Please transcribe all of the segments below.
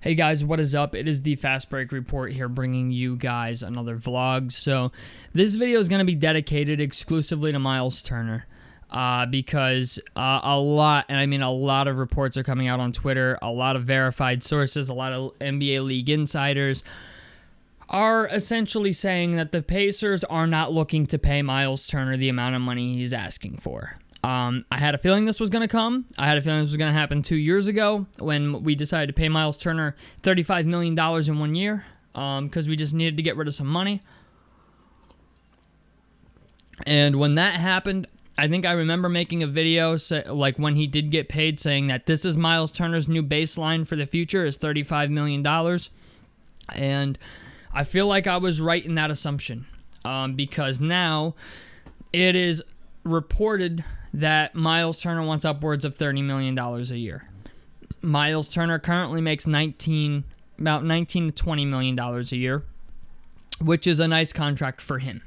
Hey guys, what is up? It is the Fast Break Report here, bringing you guys another vlog. So this video is going to be dedicated exclusively to Myles Turner because a lot of reports are coming out on Twitter. A lot of verified sources, a lot of NBA League insiders are essentially saying that the Pacers are not looking to pay Myles Turner the amount of money he's asking for. I had a feeling this was going to come. I had a feeling this was going to happen 2 years ago when we decided to pay Myles Turner $35 million in 1 year because we just needed to get rid of some money. And when that happened, I think I remember making a video like when he did get paid saying that this is Myles Turner's new baseline for the future is $35 million. And I feel like I was right in that assumption because now it is reported that Myles Turner wants upwards of $30 million a year. Myles Turner currently makes about $19 to $20 million a year, which is a nice contract for him.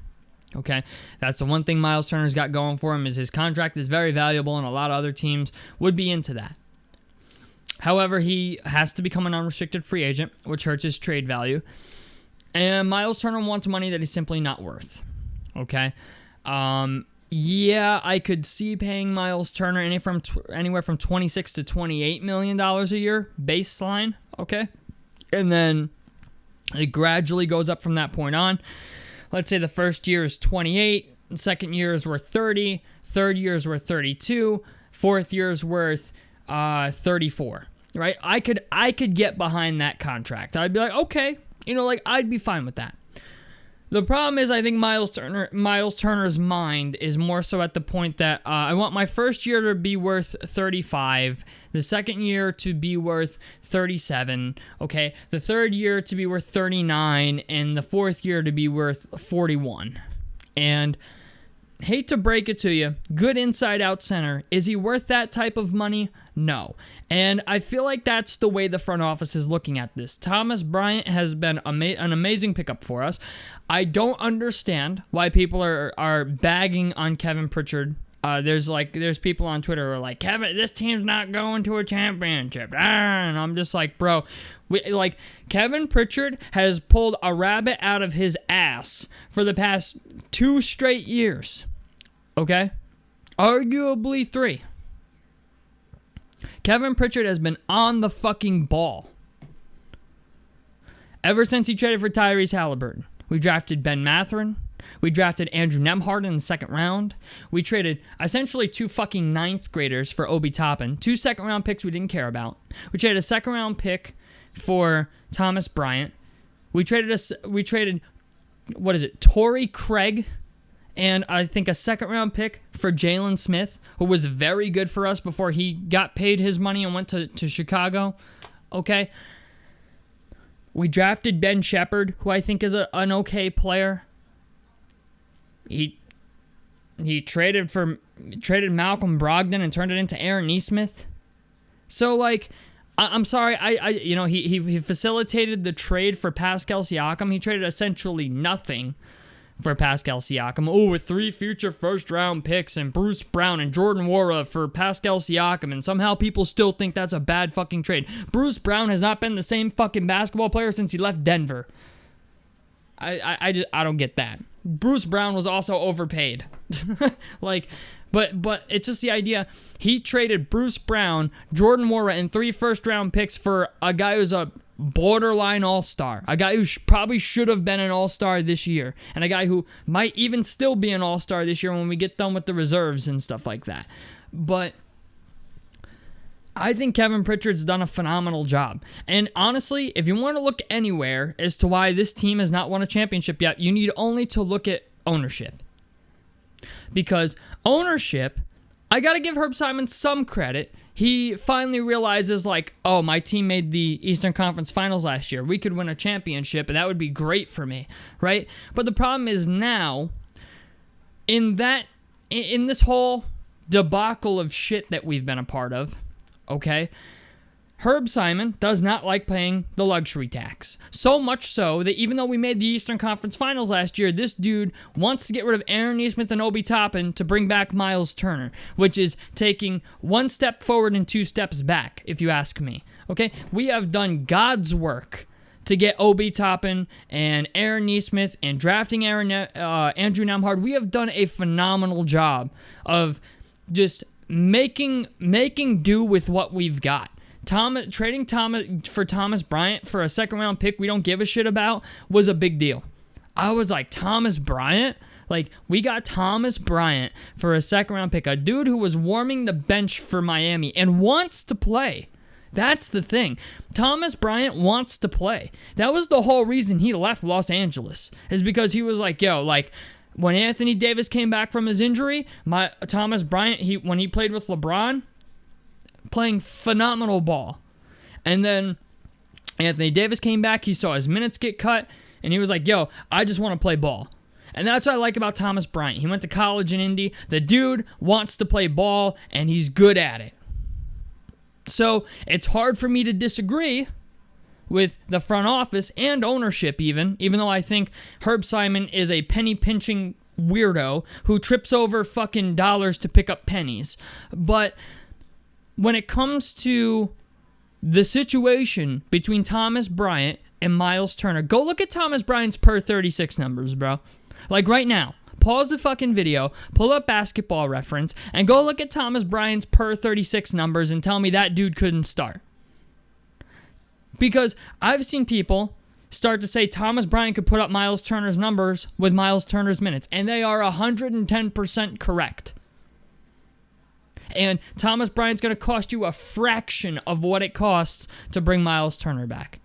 Okay, that's the one thing Myles Turner's got going for him is his contract is very valuable, and a lot of other teams would be into that. However, he has to become an unrestricted free agent, which hurts his trade value. And Myles Turner wants money that he's simply not worth. Okay, yeah, I could see paying Myles Turner anywhere from $26 to $28 million a year baseline, okay? And then it gradually goes up from that point on. Let's say the first year is 28, the second year is worth 30, third year is worth 32, fourth year is worth 34, right? I could get behind that contract. I'd be like, okay, I'd be fine with that. The problem is I think Myles Turner's mind is more so at the point that I want my first year to be worth 35, the second year to be worth 37, okay, the third year to be worth 39, and the fourth year to be worth 41. And hate to break it to you, good inside-out center. Is he worth that type of money? No. And I feel like that's the way the front office is looking at this. Thomas Bryant has been an amazing pickup for us. I don't understand why people are bagging on Kevin Pritchard. There's people on Twitter who are like, Kevin, this team's not going to a championship. And I'm just like, bro, Kevin Pritchard has pulled a rabbit out of his ass for the past 2 straight years. Okay? Arguably 3. Kevin Pritchard has been on the fucking ball ever since he traded for Tyrese Halliburton. We drafted Ben Mathurin. We drafted Andrew Nembhard in the second round. We traded essentially 2 fucking 9th graders for Obi Toppin. 2 second-round picks we didn't care about. We traded a second-round pick for Thomas Bryant. We traded Torrey Craig, and I think a second-round pick for Jalen Smith, who was very good for us before he got paid his money and went to Chicago. Okay? We drafted Ben Shepherd, who I think is an okay player. He traded Malcolm Brogdon and turned it into Aaron Nesmith. So, I'm sorry, he facilitated the trade for Pascal Siakam. He traded essentially nothing for Pascal Siakam. Oh, with 3 future first-round picks and Bruce Brown and Jordan Nwora for Pascal Siakam, and somehow people still think that's a bad fucking trade. Bruce Brown has not been the same fucking basketball player since he left Denver. I don't get that. Bruce Brown was also overpaid. But it's just the idea. He traded Bruce Brown, Jordan Nwora, and 3 first-round picks for a guy who's a borderline all-star, a guy who probably should have been an all-star this year, and a guy who might even still be an all-star this year when we get done with the reserves and stuff like that. But I think Kevin Pritchard's done a phenomenal job. And honestly, if you want to look anywhere as to why this team has not won a championship yet, you need only to look at ownership. Because ownership, I got to give Herb Simon some credit. He finally realizes, oh, my team made the Eastern Conference Finals last year. We could win a championship, and that would be great for me, right? But the problem is now, in this whole debacle of shit that we've been a part of, okay, Herb Simon does not like paying the luxury tax. So much so that even though we made the Eastern Conference Finals last year, this dude wants to get rid of Aaron Nesmith and Obi Toppin to bring back Myles Turner, which is taking 1 step forward and 2 steps back, if you ask me. Okay? We have done God's work to get Obi Toppin and Aaron Nesmith and drafting Andrew Nemhard. We have done a phenomenal job of just making do with what we've got. Trading Thomas Bryant for a second-round pick we don't give a shit about was a big deal. I was like, Thomas Bryant? Like, we got Thomas Bryant for a second-round pick, a dude who was warming the bench for Miami and wants to play. That's the thing. Thomas Bryant wants to play. That was the whole reason he left Los Angeles, is because he was like, yo, like, when Anthony Davis came back from his injury, Thomas Bryant, when he played with LeBron, playing phenomenal ball. And then Anthony Davis came back, he saw his minutes get cut, and he was like, yo, I just want to play ball. And that's what I like about Thomas Bryant. He went to college in Indy. The dude wants to play ball, and he's good at it. So it's hard for me to disagree with the front office and ownership even though I think Herb Simon is a penny-pinching weirdo who trips over fucking dollars to pick up pennies. But when it comes to the situation between Thomas Bryant and Myles Turner, go look at Thomas Bryant's per 36 numbers, bro. Like right now. Pause the fucking video, pull up Basketball Reference, and go look at Thomas Bryant's per 36 numbers and tell me that dude couldn't start. Because I've seen people start to say Thomas Bryant could put up Myles Turner's numbers with Myles Turner's minutes, and they are 110% correct. And Thomas Bryant's going to cost you a fraction of what it costs to bring Myles Turner back.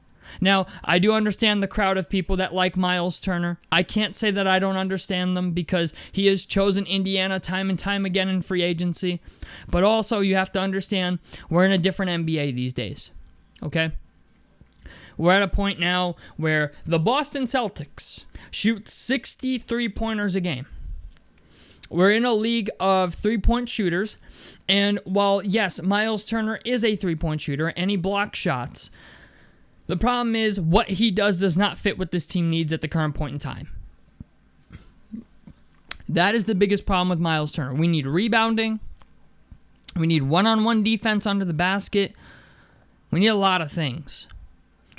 Now, I do understand the crowd of people that like Myles Turner. I can't say that I don't understand them because he has chosen Indiana time and time again in free agency. But also, you have to understand, we're in a different NBA these days. Okay? We're at a point now where the Boston Celtics shoot 60 three-pointers a game. We're in a league of three-point shooters. And while, yes, Myles Turner is a three-point shooter and he blocks shots, the problem is what he does not fit what this team needs at the current point in time. That is the biggest problem with Myles Turner. We need rebounding. We need one-on-one defense under the basket. We need a lot of things.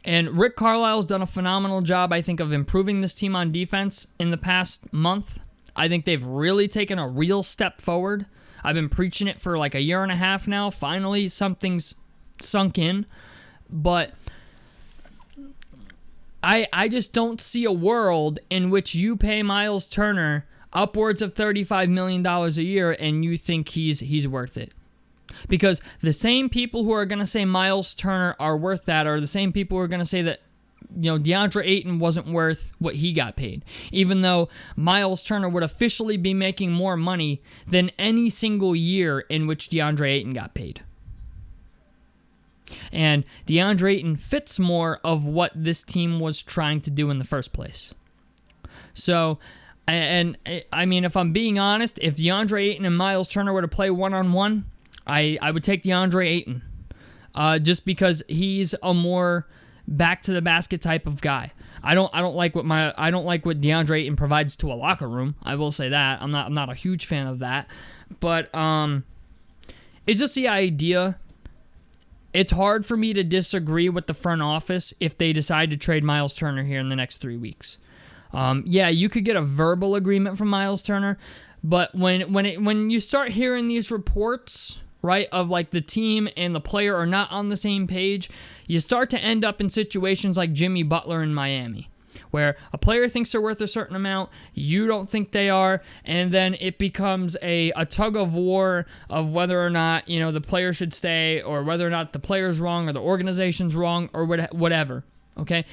And Rick Carlisle's done a phenomenal job, I think, of improving this team on defense in the past month. I think they've really taken a real step forward. I've been preaching it for like a year and a half now. Finally, something's sunk in. But I just don't see a world in which you pay Myles Turner upwards of $35 million a year and you think he's worth it. Because the same people who are going to say Myles Turner are worth that are the same people who are going to say that, you know, DeAndre Ayton wasn't worth what he got paid. Even though Myles Turner would officially be making more money than any single year in which DeAndre Ayton got paid. And DeAndre Ayton fits more of what this team was trying to do in the first place. So, and I mean, if I'm being honest, if DeAndre Ayton and Myles Turner were to play one-on-one, I would take DeAndre Ayton. Just because he's a more back-to-the-basket type of guy. I don't like what DeAndre Ayton provides to a locker room. I will say that. I'm not a huge fan of that. But it's just the idea. It's hard for me to disagree with the front office if they decide to trade Myles Turner here in the next 3 weeks. Yeah, you could get a verbal agreement from Myles Turner, but when you start hearing these reports, right, of like the team and the player are not on the same page, you start to end up in situations like Jimmy Butler in Miami, where a player thinks they're worth a certain amount, you don't think they are, and then it becomes a tug of war of whether or not, you know, the player should stay, or whether or not the player's wrong, or the organization's wrong, or whatever, okay?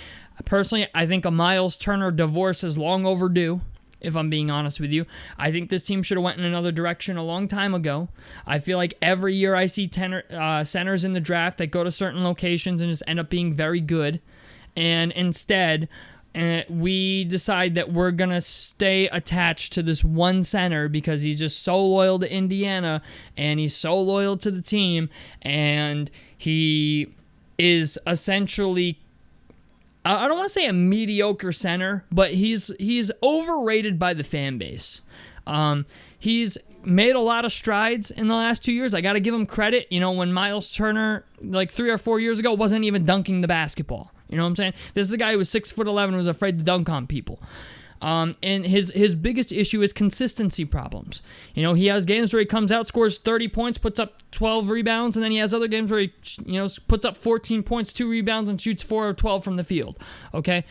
Personally, I think a Myles Turner divorce is long overdue, if I'm being honest with you. I think this team should have went in another direction a long time ago. I feel like every year I see centers in the draft that go to certain locations and just end up being very good, and instead we decide that we're going to stay attached to this one center because he's just so loyal to Indiana and he's so loyal to the team, and he is essentially, I don't want to say a mediocre center, but he's overrated by the fan base. He's made a lot of strides in the last 2 years. I got to give him credit. When Myles Turner, like 3 or 4 years ago, wasn't even dunking the basketball. You know what I'm saying? This is a guy who was 6'11", was afraid to dunk on people. And his biggest issue is consistency problems. He has games where he comes out, scores 30 points, puts up 12 rebounds, and then he has other games where he, puts up 14 points, 2 rebounds, and shoots 4 or 12 from the field. Okay?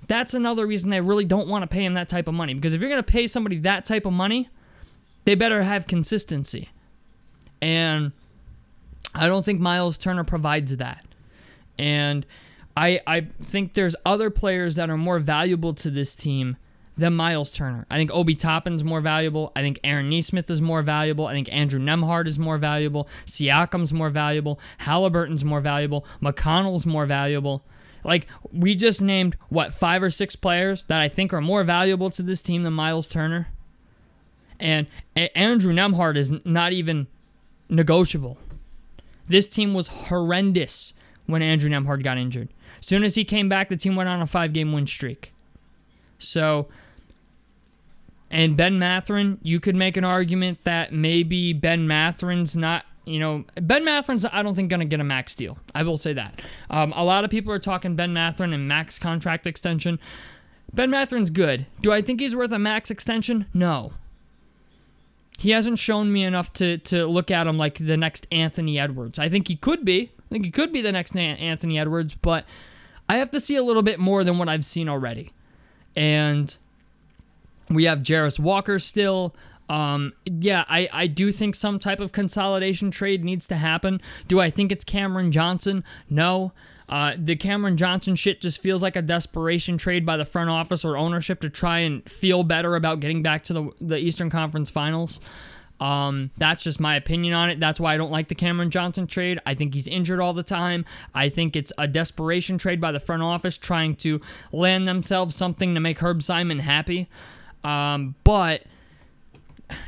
That's another reason they really don't want to pay him that type of money. Because if you're going to pay somebody that type of money, they better have consistency. And I don't think Myles Turner provides that. And I think there's other players that are more valuable to this team than Myles Turner. I think Obi Toppin's more valuable. I think Aaron Nesmith is more valuable. I think Andrew Nembhard is more valuable. Siakam's more valuable. Halliburton's more valuable. McConnell's more valuable. Like, we just named, 5 or 6 players that I think are more valuable to this team than Myles Turner? And Andrew Nembhard is not even negotiable. This team was horrendous when Andrew Nembhard got injured. As soon as he came back, the team went on a 5-game win streak. So, and Ben Mathurin, you could make an argument that maybe Ben Matherin's not, Ben Matherin's, I don't think, going to get a max deal. I will say that. A lot of people are talking Ben Mathurin and max contract extension. Ben Matherin's good. Do I think he's worth a max extension? No. He hasn't shown me enough to look at him like the next Anthony Edwards. I think he could be. I think he could be the next Anthony Edwards, but I have to see a little bit more than what I've seen already. And we have Jarris Walker still. I do think some type of consolidation trade needs to happen. Do I think it's Cameron Johnson? No. The Cameron Johnson shit just feels like a desperation trade by the front office or ownership to try and feel better about getting back to the Eastern Conference Finals. That's just my opinion on it. That's why I don't like the Cameron Johnson trade. I think he's injured all the time. I think it's a desperation trade by the front office trying to land themselves something to make Herb Simon happy. But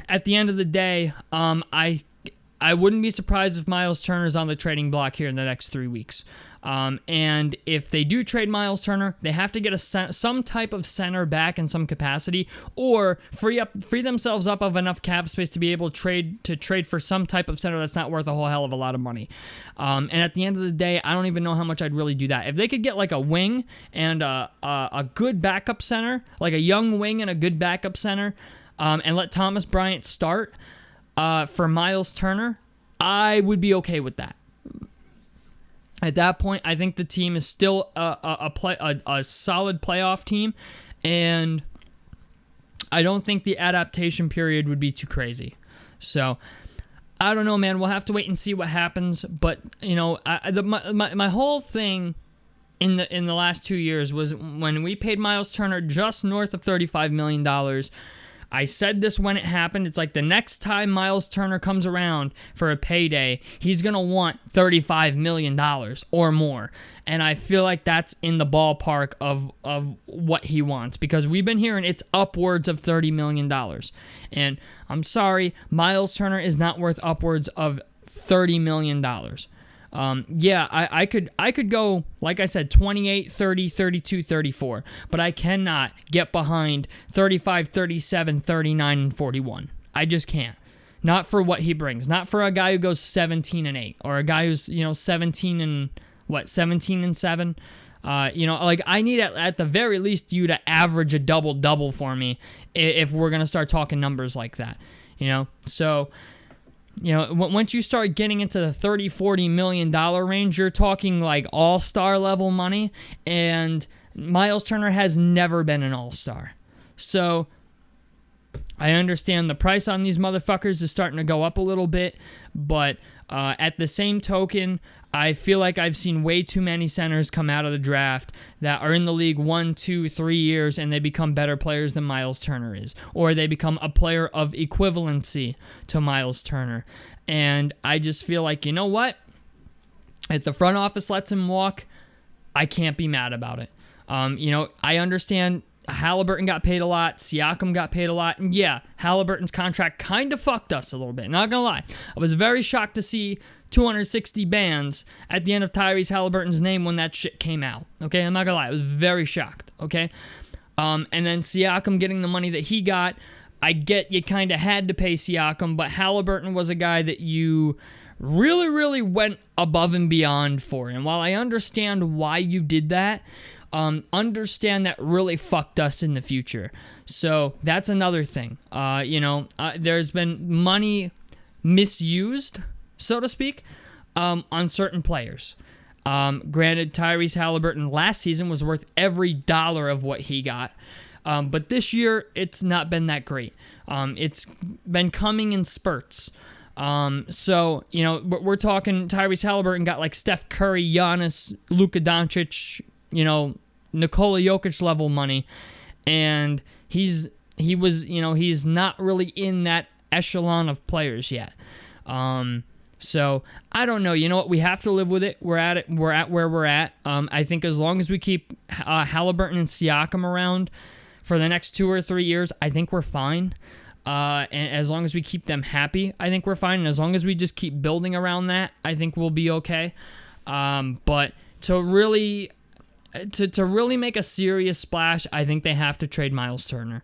at the end of the day, I wouldn't be surprised if Myles Turner's on the trading block here in the next 3 weeks. And if they do trade Myles Turner, they have to get some type of center back in some capacity, or free themselves up of enough cap space to be able to trade for some type of center that's not worth a whole hell of a lot of money. And at the end of the day, I don't even know how much I'd really do that. If they could get like a wing and a good backup center, like a young wing and a good backup center, and let Thomas Bryant start for Myles Turner, I would be okay with that. At that point, I think the team is still a solid playoff team, and I don't think the adaptation period would be too crazy. So, I don't know, man. We'll have to wait and see what happens. But my whole thing in the last 2 years was when we paid Myles Turner just north of $35 million. I said this when it happened. It's like the next time Myles Turner comes around for a payday, he's going to want $35 million or more. And I feel like that's in the ballpark of what he wants, because we've been hearing it's upwards of $30 million. And I'm sorry, Myles Turner is not worth upwards of $30 million. I could go, like I said, 28, 30, 32, 34, but I cannot get behind 35, 37, 39, and 41. I just can't. Not for what he brings. Not for a guy who goes 17 and 8, or a guy who's, 17 and 7. I need at the very least you to average a double-double for me if we're going to start talking numbers like that, So, once you start getting into the $30, $40 million range, you're talking like all-star level money, and Myles Turner has never been an all-star. So I understand the price on these motherfuckers is starting to go up a little bit, but at the same token, I feel like I've seen way too many centers come out of the draft that are in the league 1, 2, 3 years, and they become better players than Myles Turner is, or they become a player of equivalency to Myles Turner. And I just feel like, you know what? If the front office lets him walk, I can't be mad about it. I understand Halliburton got paid a lot. Siakam got paid a lot. And yeah, Halliburton's contract kind of fucked us a little bit. Not going to lie. I was very shocked to see 260 bands at the end of Tyrese Halliburton's name when that shit came out. Okay, I'm not going to lie. I was very shocked. Okay. And then Siakam getting the money that he got. I get you kind of had to pay Siakam, but Halliburton was a guy that you really, really went above and beyond for. And while I understand why you did that, understand that really fucked us in the future. So that's another thing. There's been money misused, so to speak, on certain players. Granted, Tyrese Halliburton last season was worth every dollar of what he got. But this year, it's not been that great. It's been coming in spurts. So, we're talking Tyrese Halliburton got like Steph Curry, Giannis, Luka Doncic, Nikola Jokic level money. And he's not really in that echelon of players yet. So I don't know. You know what? We have to live with it. We're at it. We're at where we're at. I think as long as we keep Halliburton and Siakam around for the next 2 or 3 years, I think we're fine. And as long as we keep them happy, I think we're fine. And as long as we just keep building around that, I think we'll be okay. But to really make a serious splash, I think they have to trade Myles Turner.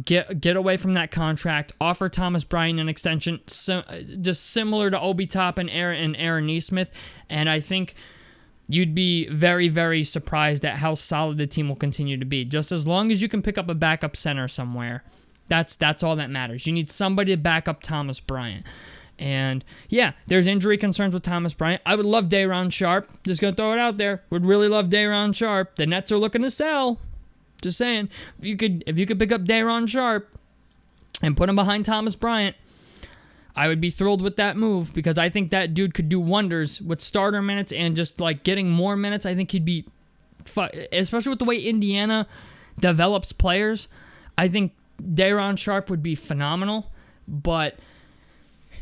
Get away from that contract. Offer Thomas Bryant an extension, just similar to Obi Toppin and Aaron Nesmith. And I think you'd be very, very surprised at how solid the team will continue to be. Just as long as you can pick up a backup center somewhere, that's all that matters. You need somebody to back up Thomas Bryant. And yeah, there's injury concerns with Thomas Bryant. I would love Day'Ron Sharpe. Just gonna throw it out there. Would really love Day'Ron Sharpe. The Nets are looking to sell. Just saying. If you could pick up Day'Ron Sharpe and put him behind Thomas Bryant, I would be thrilled with that move because I think that dude could do wonders with starter minutes and just like getting more minutes. I think he'd be, especially with the way Indiana develops players. I think Day'Ron Sharpe would be phenomenal, but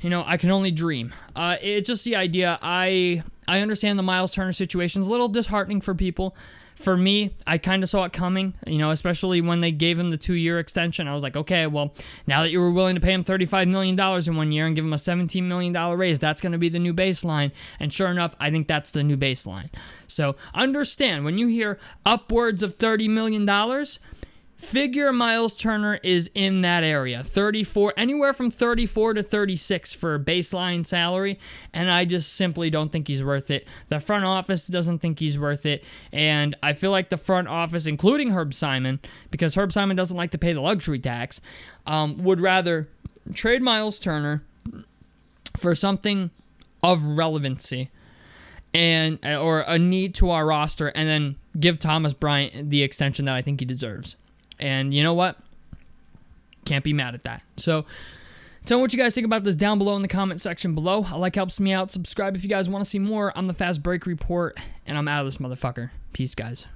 I can only dream. It's just the idea. I understand the Myles Turner situation is a little disheartening for people. For me, I kind of saw it coming, especially when they gave him the 2-year extension. I was like, okay, well, now that you were willing to pay him $35 million in 1 year and give him a $17 million raise, that's going to be the new baseline. And sure enough, I think that's the new baseline. So understand, when you hear upwards of $30 million, figure Myles Turner is in that area, 34, anywhere from 34 to 36 for a baseline salary, and I just simply don't think he's worth it. The front office doesn't think he's worth it, and I feel like the front office, including Herb Simon, because Herb Simon doesn't like to pay the luxury tax, would rather trade Myles Turner for something of relevancy or a need to our roster, and then give Thomas Bryant the extension that I think he deserves. And you know what? Can't be mad at that. So tell me what you guys think about this down below in the comment section below. A like helps me out. Subscribe if you guys want to see more. I'm the Fast Break Report, and I'm out of this motherfucker. Peace, guys.